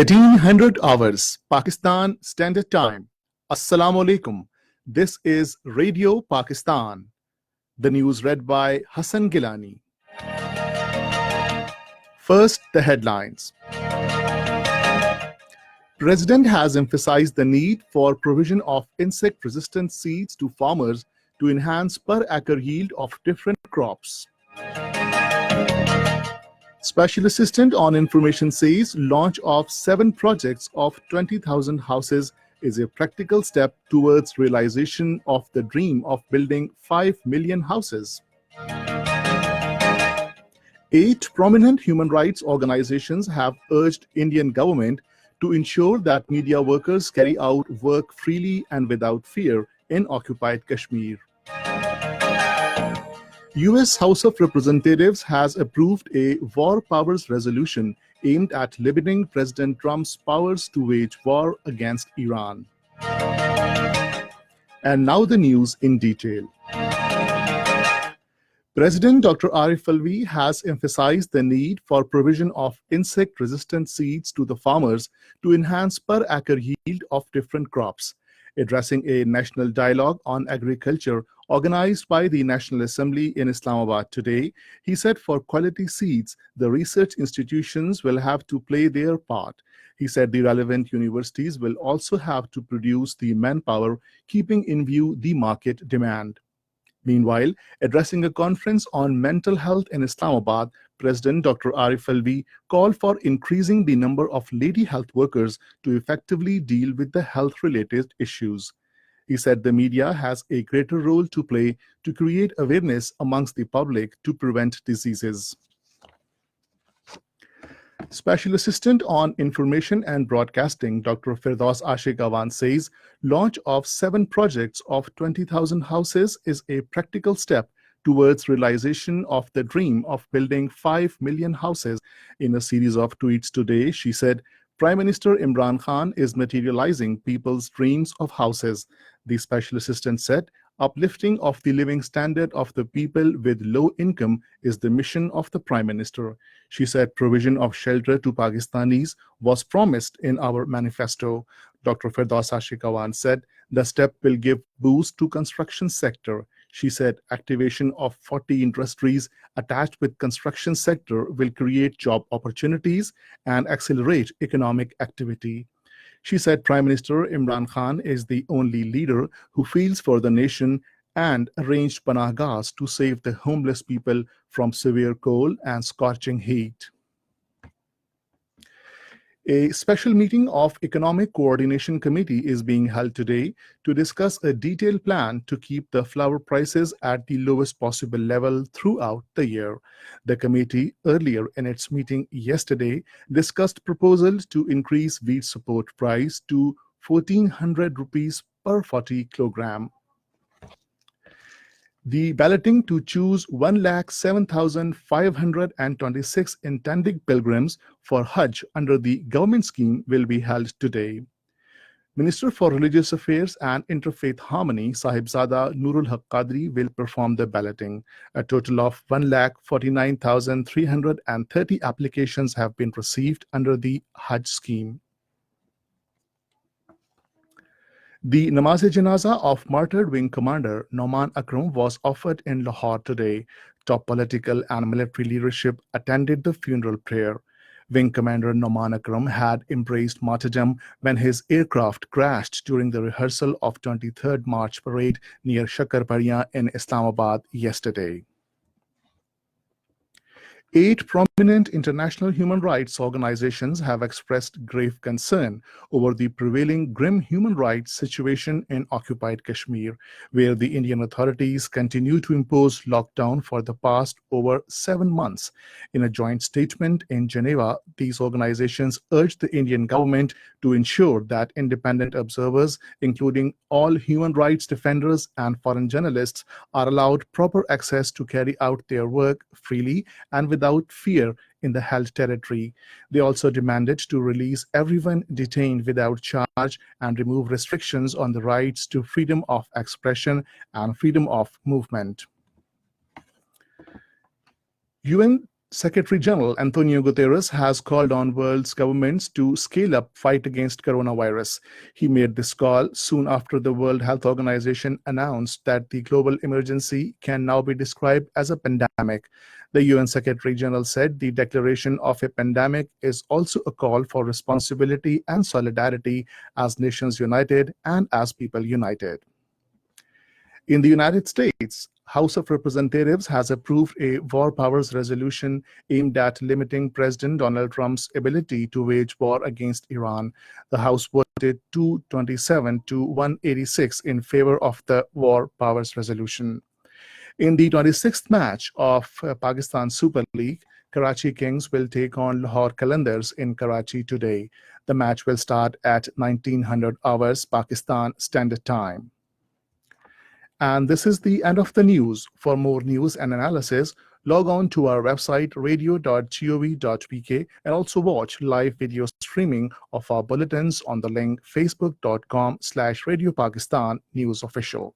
1800 hours, Pakistan Standard Time. Assalamu alaikum. This is Radio Pakistan. The news read by Hassan Gilani. First, the headlines. President has emphasized the need for provision of insect-resistant seeds to farmers to enhance per acre yield of different crops. Special Assistant on Information says launch of 7 projects of 20,000 houses is a practical step towards realization of the dream of building 5 million houses. 8 prominent human rights organizations have urged Indian government to ensure that media workers carry out work freely and without fear in occupied Kashmir. US House of Representatives has approved a war powers resolution aimed at limiting President Trump's powers to wage war against Iran. And now the news in detail. President Dr. Arif Alvi has emphasized the need for provision of insect-resistant seeds to the farmers to enhance per acre yield of different crops. Addressing a national dialogue on agriculture organized by the National Assembly in Islamabad today, he said for quality seeds, the research institutions will have to play their part. He said the relevant universities will also have to produce the manpower, keeping in view the market demand. Meanwhile, addressing a conference on mental health in Islamabad, President Dr. Arif Alvi called for increasing the number of lady health workers to effectively deal with the health-related issues. He said the media has a greater role to play to create awareness amongst the public to prevent diseases. Special Assistant on Information and Broadcasting, Dr. Firdaus Ashiq Awan says launch of 7 projects of 20,000 houses is a practical step towards realization of the dream of building 5 million houses. In a series of tweets today, she said, Prime Minister Imran Khan is materializing people's dreams of houses. The Special Assistant said, uplifting of the living standard of the people with low income is the mission of the Prime Minister. She said provision of shelter to Pakistanis was promised in our manifesto. Dr. Firdaus Ashiq Awan said the step will give boost to construction sector. She said activation of 40 industries attached with construction sector will create job opportunities and accelerate economic activity. She said Prime Minister Imran Khan is the only leader who feels for the nation and arranged panahgahs to save the homeless people from severe cold and scorching heat. A special meeting of Economic Coordination Committee is being held today to discuss a detailed plan to keep the flour prices at the lowest possible level throughout the year. The committee, earlier in its meeting yesterday, discussed proposals to increase wheat support price to 1,400 rupees per 40 kilogram. The balloting to choose 107,526 intending pilgrims for Hajj under the government scheme will be held today. Minister for Religious Affairs and Interfaith Harmony, Sahibzada Nurul Haq Qadri, will perform the balloting. A total of 1,49,330 applications have been received under the Hajj scheme. The Namaz-e-Janaza of martyred wing commander Noman Akram was offered in Lahore today. Top political and military leadership attended the funeral prayer. Wing commander Noman Akram had embraced martyrdom when his aircraft crashed during the rehearsal of 23rd March parade near Shakarpariya in Islamabad yesterday. 8 prominent international human rights organizations have expressed grave concern over the prevailing grim human rights situation in occupied Kashmir, where the Indian authorities continue to impose lockdown for the past over 7 months. In a joint statement in Geneva, these organizations urged the Indian government to ensure that independent observers, including all human rights defenders and foreign journalists, are allowed proper access to carry out their work freely and without fear in the held territory. They also demanded to release everyone detained without charge and remove restrictions on the rights to freedom of expression and freedom of movement. UN Secretary General Antonio Guterres has called on world's governments to scale up fight against coronavirus. He made this call soon after the World Health Organization announced that the global emergency can now be described as a pandemic. The UN Secretary General said the declaration of a pandemic is also a call for responsibility and solidarity as nations united and as people united. In the United States, House of Representatives has approved a war powers resolution aimed at limiting President Donald Trump's ability to wage war against Iran. The House voted 227 to 186 in favor of the war powers resolution. In the 26th match of Pakistan Super League, Karachi Kings will take on Lahore Qalandars in Karachi today. The match will start at 1900 hours Pakistan Standard Time. And this is the end of the news. For more news and analysis, log on to our website radio.gov.pk and also watch live video streaming of our bulletins on the link facebook.com/Radio Pakistan News Official.